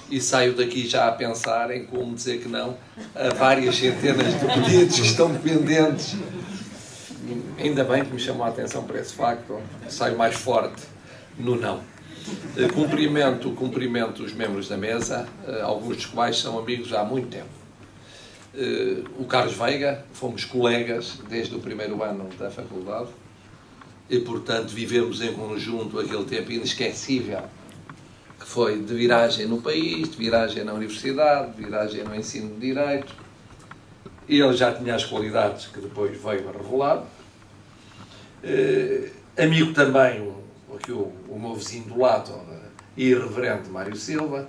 E saio daqui já a pensar em como dizer que não a várias centenas de pedidos que estão pendentes. Ainda bem que me chamou a atenção para esse facto. Saio mais forte no não. Cumprimento os membros da mesa, alguns dos quais são amigos há muito tempo. O Carlos Veiga, fomos colegas desde o primeiro ano da faculdade e, portanto, vivemos em conjunto aquele tempo inesquecível que foi de viragem no país, de viragem na universidade, de viragem no ensino de Direito. Ele já tinha as qualidades que depois veio a revelar. Amigo também, o meu vizinho do lado, irreverente Mário Silva.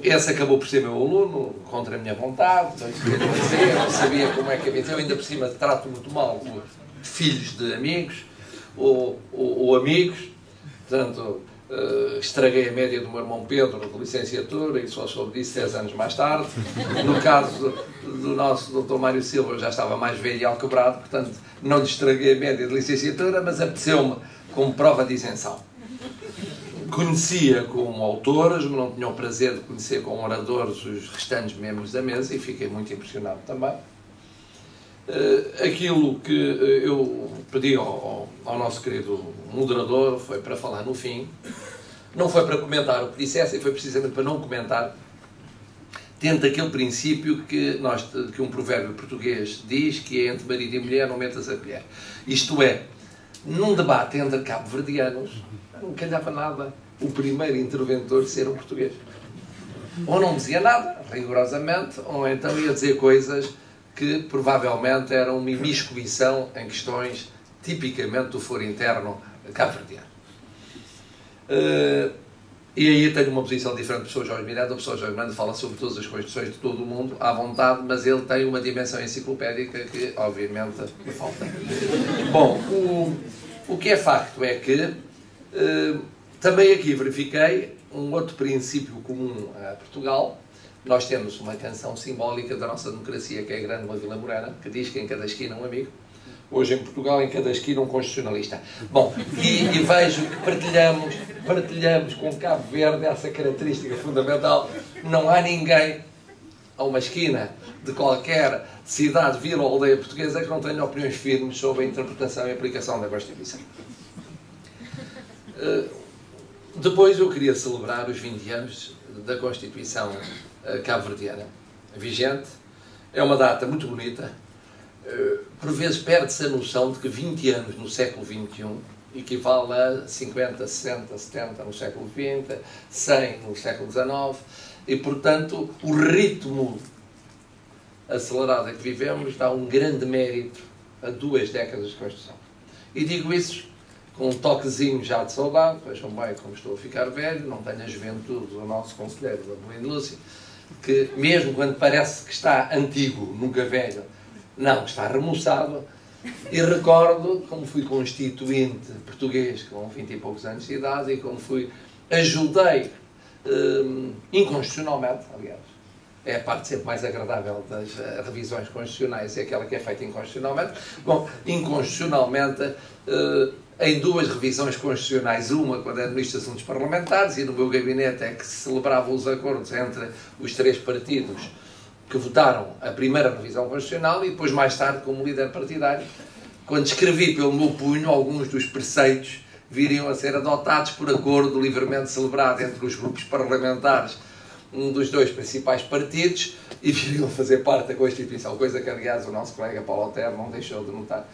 Esse acabou por ser meu aluno, contra a minha vontade, eu não sabia como é que havia. Eu ainda por cima trato muito mal filhos de amigos ou amigos, portanto, estraguei a média do meu irmão Pedro de licenciatura e só soube disso 10 anos mais tarde. No caso do nosso Dr. Mário Silva, eu já estava mais velho e alquebrado, portanto não lhe estraguei a média de licenciatura, mas apeteceu-me como prova de isenção. Conhecia como autores, mas não tinha o prazer de conhecer como oradores os restantes membros da mesa e fiquei muito impressionado também. Aquilo que eu pedi ao nosso querido moderador foi para falar no fim, não foi para comentar o que dissesse, foi precisamente para não comentar, tendo aquele princípio que um provérbio português diz, que é entre marido e mulher não metas a colher. Isto é, num debate entre cabo-verdianos, não calhava nada o primeiro interventor ser um português. Ou não dizia nada, rigorosamente, ou então ia dizer coisas que provavelmente eram uma imiscuição em questões tipicamente do foro interno cabo-verdiano. E aí tenho uma posição diferente do professor Jorge Miranda. O professor Jorge Miranda fala sobre todas as constituições de todo o mundo, à vontade, mas ele tem uma dimensão enciclopédica que, obviamente, me falta. Bom, o que é facto é que também aqui verifiquei um outro princípio comum a Portugal. Nós temos uma canção simbólica da nossa democracia, que é a Grande Vila Morena, que diz que em cada esquina um amigo. Hoje em Portugal, em cada esquina um constitucionalista. Bom, e vejo que partilhamos com Cabo Verde essa característica fundamental. Não há ninguém a uma esquina de qualquer cidade, vila ou aldeia portuguesa que não tenha opiniões firmes sobre a interpretação e aplicação da Constituição. Depois eu queria celebrar os 20 anos da Constituição cabo-verdiana vigente. É uma data muito bonita. Por vezes perde-se a noção de que 20 anos no século XXI equivale a 50, 60, 70 no século XX, 100 no século XIX, e, portanto, o ritmo acelerado em que vivemos dá um grande mérito a 2 décadas de Constituição. E digo isso com um toquezinho já de saudade. Vejam bem como estou a ficar velho, não tenho a juventude do nosso conselheiro, da Belém Lúcia, que mesmo quando parece que está antigo, nunca velho, não, está remoçado. E recordo como fui constituinte português com 20 e poucos anos de idade e como ajudei inconstitucionalmente, aliás, é a parte sempre mais agradável das revisões constitucionais, é aquela que é feita inconstitucionalmente. Bom, inconstitucionalmente, em 2 revisões constitucionais, uma quando era Ministro de Assuntos Parlamentares, e no meu gabinete é que se celebravam os acordos entre os 3 partidos que votaram a primeira revisão constitucional, e depois, mais tarde, como líder partidário, quando escrevi pelo meu punho, alguns dos preceitos viriam a ser adotados por acordo livremente celebrado entre os grupos parlamentares dos 2 principais partidos e viriam a fazer parte da Constituição, coisa que, aliás, o nosso colega Paulo Otero não deixou de notar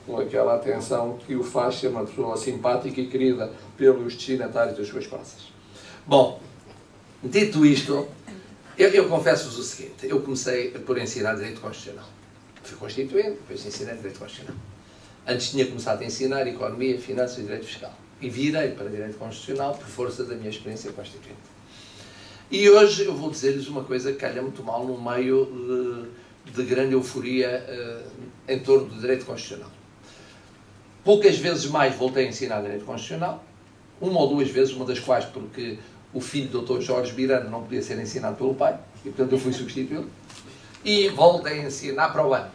com aquela atenção que o faz ser uma pessoa simpática e querida pelos destinatários das suas praças. Bom, dito isto, eu confesso-vos o seguinte: eu comecei por ensinar Direito Constitucional. Fui constituinte, depois ensinei Direito Constitucional. Antes tinha começado a ensinar Economia, Finanças e Direito Fiscal. E virei para Direito Constitucional por força da minha experiência constituinte. E hoje eu vou dizer-lhes uma coisa que calha muito mal no meio de grande euforia em torno do Direito Constitucional. Poucas vezes mais voltei a ensinar Direito Constitucional, 1 ou 2 vezes, uma das quais porque o filho do Dr. Jorge Miranda não podia ser ensinado pelo pai, e portanto eu fui substituí-lo, e voltei a ensinar para o ano.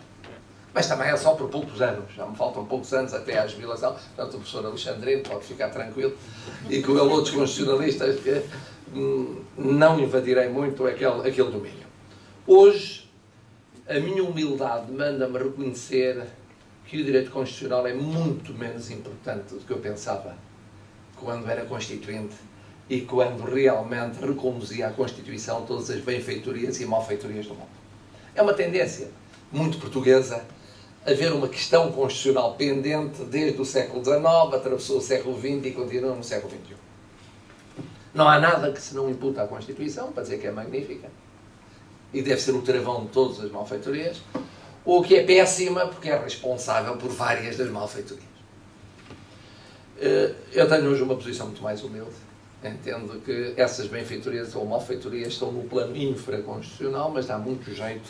Mas também é só por poucos anos, já me faltam poucos anos até à jubilação, portanto o professor Alexandrino pode ficar tranquilo, e com ele outros constitucionalistas não invadirei muito aquele domínio. Hoje, a minha humildade manda-me reconhecer que o direito constitucional é muito menos importante do que eu pensava quando era constituinte e quando realmente reconduzia à Constituição todas as benfeitorias e malfeitorias do mundo. É uma tendência muito portuguesa haver uma questão constitucional pendente desde o século XIX, atravessou o século XX e continua no século XXI. Não há nada que se não imputa à Constituição, para dizer que é magnífica, e deve ser o travão de todas as malfeitorias, ou que é péssima porque é responsável por várias das malfeitorias. Eu tenho hoje uma posição muito mais humilde. Entendo que essas benfeitorias ou malfeitorias estão no plano infraconstitucional, mas dá muito jeito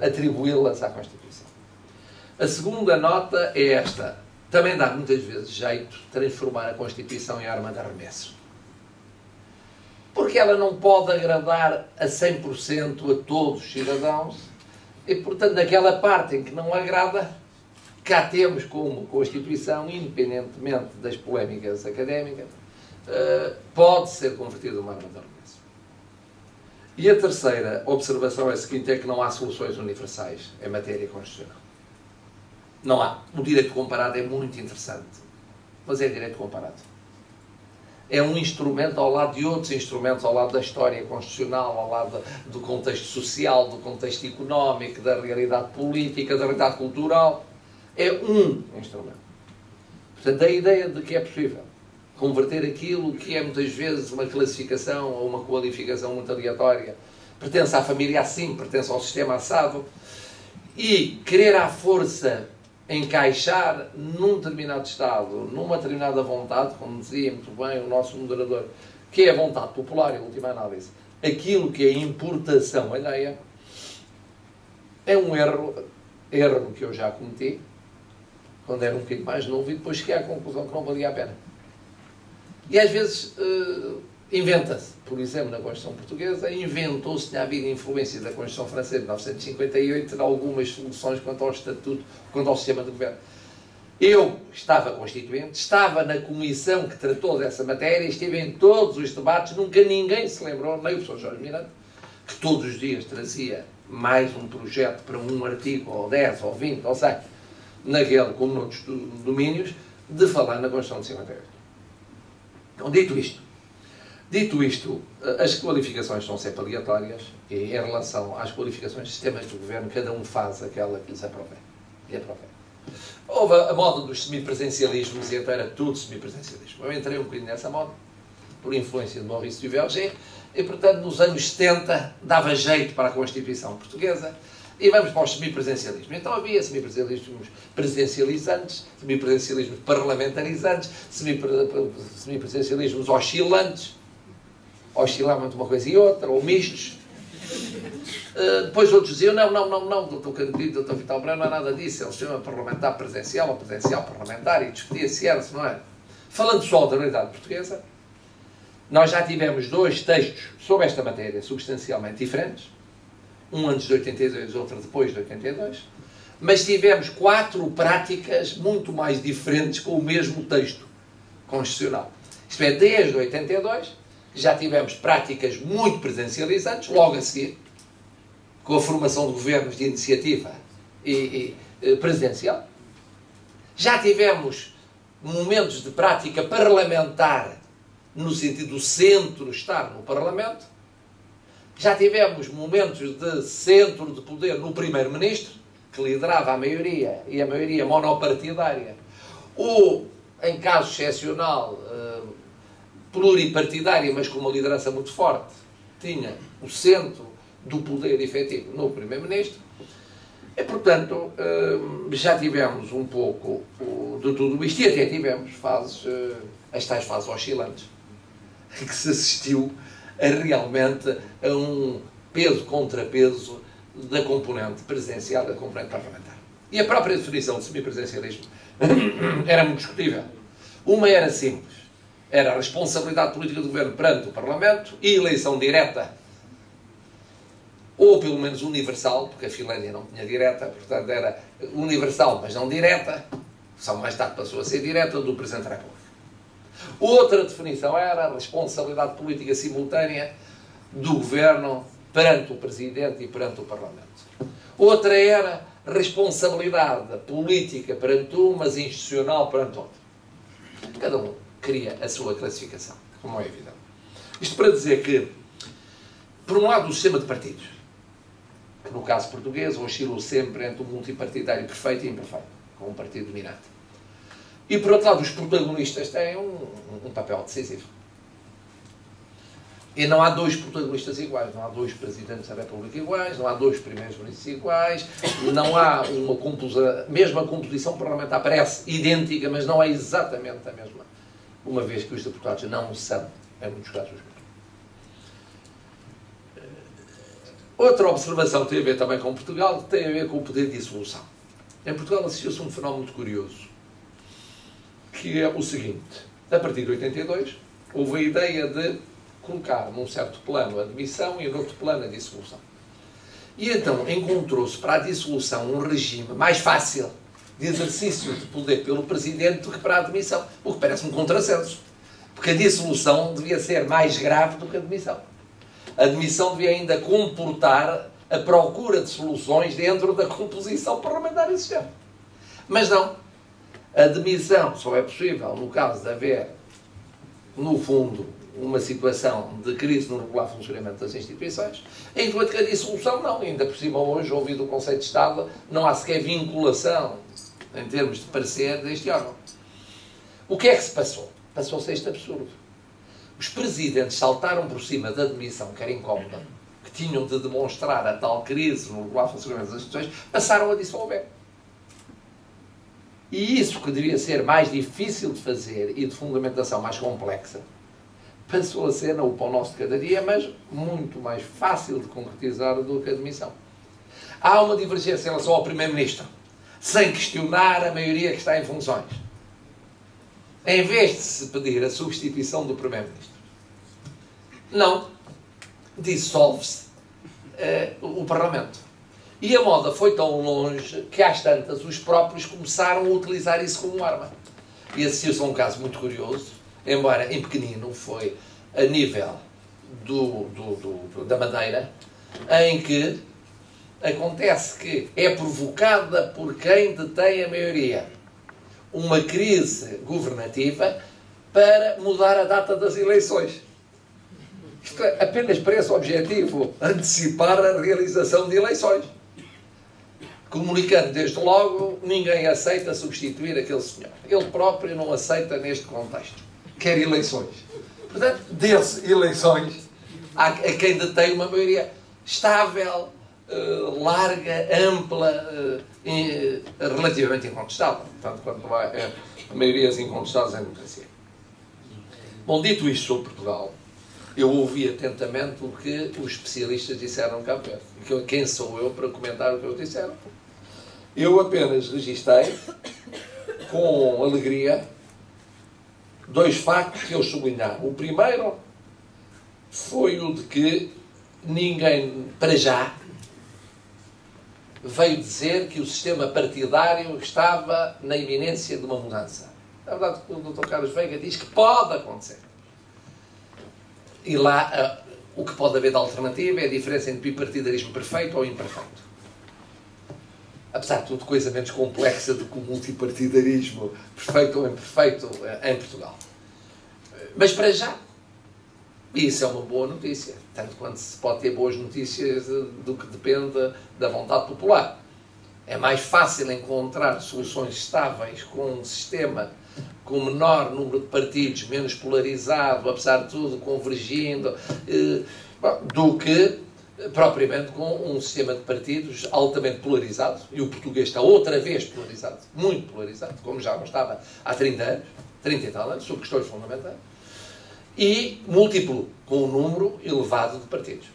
atribuí-las à Constituição. A segunda nota é esta. Também dá muitas vezes jeito transformar a Constituição em arma de arremesso. Porque ela não pode agradar a 100% a todos os cidadãos e, portanto, naquela parte em que não agrada, cá temos como Constituição, independentemente das polémicas académicas, pode ser convertida numa arma de arremesso. E a terceira observação é a seguinte, é que não há soluções universais em matéria constitucional. Não há. O direito comparado é muito interessante, mas é direito comparado. É um instrumento ao lado de outros instrumentos, ao lado da história constitucional, ao lado do contexto social, do contexto económico, da realidade política, da realidade cultural. É um instrumento. Portanto, a ideia de que é possível converter aquilo que é muitas vezes uma classificação ou uma qualificação muito aleatória, pertence à família assim, pertence ao sistema assado, e querer à força encaixar num determinado Estado, numa determinada vontade, como dizia muito bem o nosso moderador, que é a vontade popular, em última análise, aquilo que é importação alheia, é um erro que eu já cometi, quando era um bocadinho mais novo, e depois cheguei à conclusão que não valia a pena. E às vezes inventa-se, por exemplo, na Constituição Portuguesa, inventou-se, tinha havido influência da Constituição Francesa de 1958, de algumas soluções quanto ao estatuto, quanto ao sistema de governo. Eu estava constituinte, estava na comissão que tratou dessa matéria, estive em todos os debates, nunca ninguém se lembrou, nem o professor Jorge Miranda, que todos os dias trazia mais um projeto para um artigo, ou 10, ou 20, ou 100, naquele, como noutros domínios, de falar na Constituição de 58. Então, dito isto, as qualificações são sempre aleatórias e em relação às qualificações de sistemas de governo, cada um faz aquela que lhes aprovém. Houve a moda dos semipresencialismos e então era tudo semipresencialismo. Eu entrei um bocadinho nessa moda, por influência de Maurice Duverger, e portanto nos anos 70 dava jeito para a Constituição Portuguesa e vamos para os semipresencialismos. Então havia semipresencialismos presencializantes, semipresencialismos parlamentarizantes, semipresencialismos oscilantes, oscilavam entre uma coisa e outra, ou mistos. Depois outros diziam, não, doutor Candido, doutor Vital Branco, não é nada disso, é um sistema parlamentar presencial ou presencial parlamentar, e discutia se era, se não era. Falando só da realidade portuguesa, nós já tivemos dois textos sobre esta matéria substancialmente diferentes, um antes de 82, outro depois de 82, mas tivemos 4 práticas muito mais diferentes com o mesmo texto constitucional. Isto é, desde 82, já tivemos práticas muito presencializantes, logo a seguir, com a formação de governos de iniciativa e presidencial. Já tivemos momentos de prática parlamentar, no sentido do centro estar no Parlamento. Já tivemos momentos de centro de poder no primeiro-ministro, que liderava a maioria, e a maioria monopartidária, ou, em caso excepcional, pluripartidária, mas com uma liderança muito forte, tinha o centro do poder efetivo no primeiro-ministro. E, portanto, já tivemos um pouco de tudo isto, e até tivemos fases, as tais fases oscilantes, que se assistiu realmente a um peso-contrapeso da componente presidencial e da componente parlamentar. E a própria definição de semipresidencialismo era muito discutível. Uma era simples, era a responsabilidade política do governo perante o Parlamento e eleição direta, ou pelo menos universal, porque a Finlândia não tinha direta, portanto era universal, mas não direta, só mais tarde passou a ser direta, do Presidente da República. Outra definição era a responsabilidade política simultânea do Governo perante o Presidente e perante o Parlamento. Outra era responsabilidade política perante um, mas institucional perante outro. Cada um cria a sua classificação, como é evidente. Isto para dizer que, por um lado, o sistema de partidos, que no caso português oscila sempre entre o multipartidário perfeito e imperfeito, com um partido dominante. E, por outro lado, os protagonistas têm um papel decisivo. E não há dois protagonistas iguais, não há dois presidentes da República iguais, não há dois primeiros-ministros iguais, não há mesma composição parlamentar, parece idêntica, mas não é exatamente a mesma, uma vez que os deputados não são, em muitos casos, os mesmos. Outra observação que tem a ver também com Portugal, tem a ver com o poder de dissolução. Em Portugal assistiu-se um fenómeno muito curioso, que é o seguinte: a partir de 82, houve a ideia de colocar num certo plano a admissão e no outro plano a dissolução. E então encontrou-se para a dissolução um regime mais fácil de exercício de poder pelo Presidente do que para a admissão, o que parece um contrassenso, porque a dissolução devia ser mais grave do que a admissão. A admissão devia ainda comportar a procura de soluções dentro da composição parlamentar existente. Mas não. A admissão só é possível no caso de haver, no fundo, uma situação de crise no regular funcionamento das instituições, enquanto que a dissolução não. Ainda por cima hoje, ouvido o Conceito de Estado, não há sequer vinculação, em termos de parecer, deste órgão. O que é que se passou? Passou-se este absurdo. Os presidentes saltaram por cima da admissão, que era incómoda, que tinham de demonstrar a tal crise no regular funcionamento das instituições, passaram a dissolver. E isso, que devia ser mais difícil de fazer e de fundamentação mais complexa, passou a ser, não o pão nosso de cada dia, mas muito mais fácil de concretizar do que a admissão. Há uma divergência em relação ao Primeiro-Ministro, sem questionar a maioria que está em funções. Em vez de se pedir a substituição do Primeiro-Ministro, não, dissolve-se o Parlamento. E a moda foi tão longe que, às tantas, os próprios começaram a utilizar isso como arma. E assistiu-se a um caso muito curioso, embora em pequenino, foi a nível da Madeira, em que acontece que é provocada por quem detém a maioria uma crise governativa para mudar a data das eleições. Isto é apenas para esse objetivo, antecipar a realização de eleições. Comunicando desde logo, ninguém aceita substituir aquele senhor. Ele próprio não aceita neste contexto. Quer eleições. Portanto, dê-se eleições a quem detém uma maioria estável, larga, ampla, relativamente incontestável. Portanto, quando há maiorias incontestáveis em democracia. Bom, dito isto sobre Portugal, eu ouvi atentamente o que os especialistas disseram cá perto. Quem sou eu para comentar o que eles disseram? Eu apenas registrei, com alegria, dois factos que eles sublinharam. O primeiro foi o de que ninguém, para já, veio dizer que o sistema partidário estava na iminência de uma mudança. Na verdade, o Dr. Carlos Veiga diz que pode acontecer. E lá, o que pode haver de alternativa é a diferença entre bipartidarismo perfeito ou imperfeito. Apesar de tudo, coisa menos complexa do que o multipartidarismo perfeito ou imperfeito em Portugal. Mas para já, isso é uma boa notícia. Tanto quanto se pode ter boas notícias do que depende da vontade popular. É mais fácil encontrar soluções estáveis com um sistema com menor número de partidos, menos polarizado, apesar de tudo, convergindo, do que propriamente com um sistema de partidos altamente polarizado, e o português está outra vez polarizado, muito polarizado, como já não estava há 30 anos, 30 e tal anos, sobre questões fundamentais, e múltiplo, com um número elevado de partidos.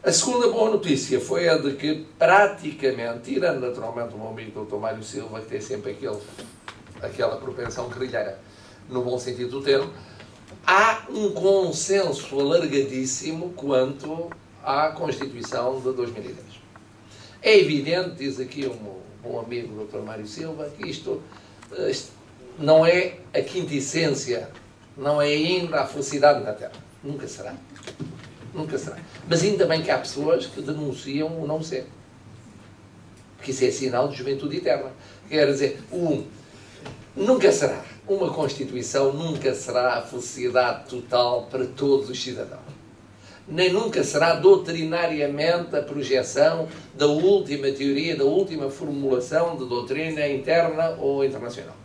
A segunda boa notícia foi a de que, praticamente, tirando naturalmente o meu amigo Dr. Mário Silva, que tem sempre aquela propensão guerrilheira, no bom sentido do termo, há um consenso alargadíssimo quanto à Constituição de 2010. É evidente, diz aqui um bom amigo Dr. Mário Silva, que isto não é a quintessência, não é ainda a felicidade na Terra. Nunca será. Nunca será. Mas ainda bem que há pessoas que denunciam o não ser. Porque isso é sinal de juventude eterna. Quer dizer, nunca será. Uma Constituição nunca será a felicidade total para todos os cidadãos. Nem nunca será doutrinariamente a projeção da última teoria, da última formulação de doutrina interna ou internacional.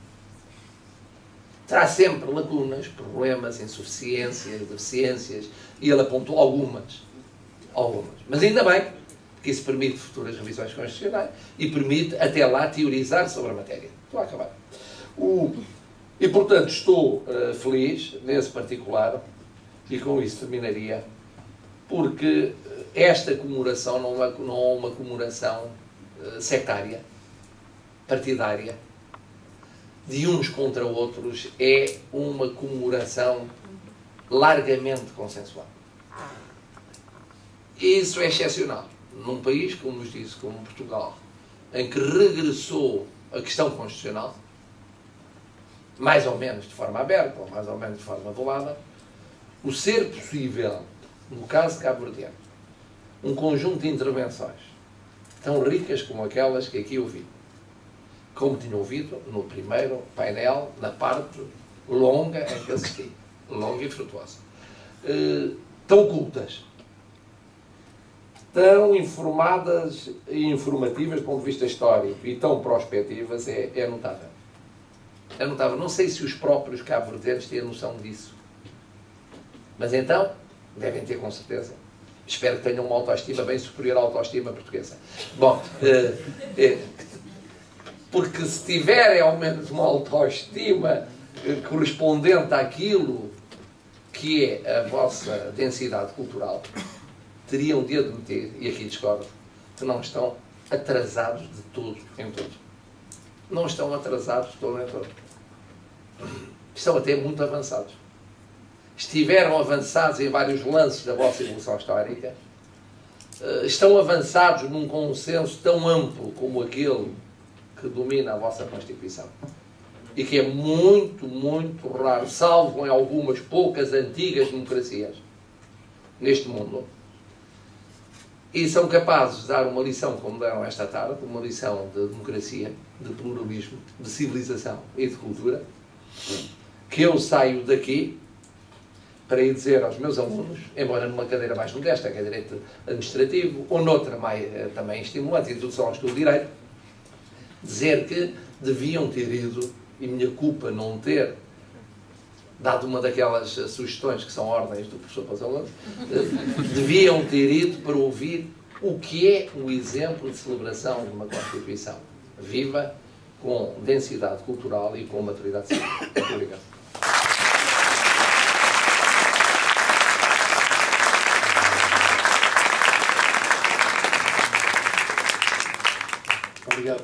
Terá sempre lacunas, problemas, insuficiências, deficiências, e ele apontou algumas. Mas ainda bem, que isso permite futuras revisões constitucionais e permite até lá teorizar sobre a matéria. Estou a acabar. E, portanto, estou feliz, nesse particular, e com isso terminaria, porque esta comemoração não é uma comemoração sectária, partidária, de uns contra outros, é uma comemoração largamente consensual. E isso é excepcional. Num país, como nos disse, como Portugal, em que regressou a questão constitucional, mais ou menos de forma aberta, ou mais ou menos de forma velada, o ser possível, no caso de Cabo Verde, um conjunto de intervenções tão ricas como aquelas que aqui ouvi, como tinha ouvido no primeiro painel, na parte longa em que assisti, longa e frutuosa, tão cultas, tão informadas e informativas do ponto de vista histórico e tão prospectivas, é notável. É notável. Não sei se os próprios cabo-verdianos têm a noção disso. Mas então, devem ter com certeza. Espero que tenham uma autoestima bem superior à autoestima portuguesa. Bom, porque se tiverem ao menos uma autoestima correspondente àquilo que é a vossa densidade cultural, teriam de admitir, e aqui discordo, que não estão atrasados de tudo em tudo. Não estão atrasados de todo em todo. Estão até muito avançados. Estiveram avançados em vários lances da vossa evolução histórica. Estão avançados num consenso tão amplo como aquele que domina a vossa Constituição. E que é muito, muito raro, salvo em algumas poucas antigas democracias neste mundo. E são capazes de dar uma lição, como deram esta tarde, uma lição de democracia, de pluralismo, de civilização e de cultura, que eu saio daqui para ir dizer aos meus alunos, embora numa cadeira mais modesta, que é Direito Administrativo, ou noutra mais, também estimulante, Introdução ao Estudo de Direito, dizer que deviam ter ido, e minha culpa não ter dado uma daquelas sugestões que são ordens do professor para os alunos, deviam ter ido para ouvir o que é um exemplo de celebração de uma Constituição viva, com densidade cultural e com maturidade civil. Muito obrigado. Obrigado.